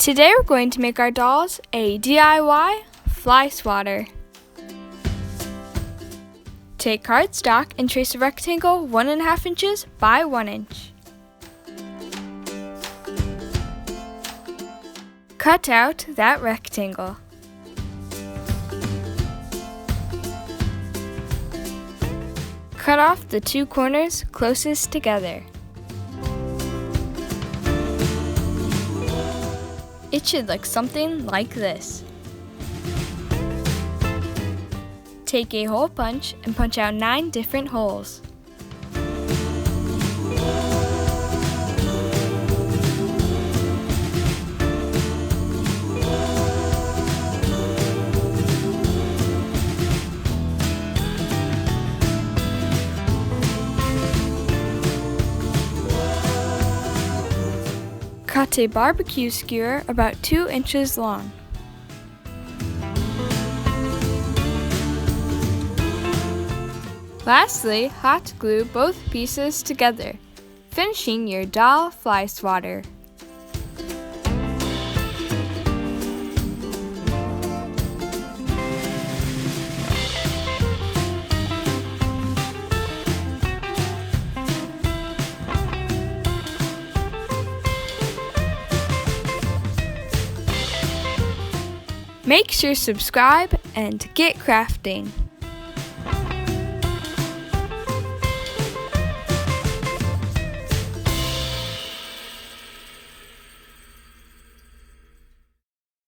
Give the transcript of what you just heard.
Today we're going to make our dolls a DIY fly swatter. Take cardstock and trace a rectangle 1.5 inches by 1 inch. Cut out that rectangle. Cut off the 2 corners closest together. It should look something like this. Take a hole punch and punch out 9 different holes. Cut a barbecue skewer about 2 inches long. Lastly, hot glue both pieces together, finishing your doll fly swatter. Make sure to subscribe and get crafting.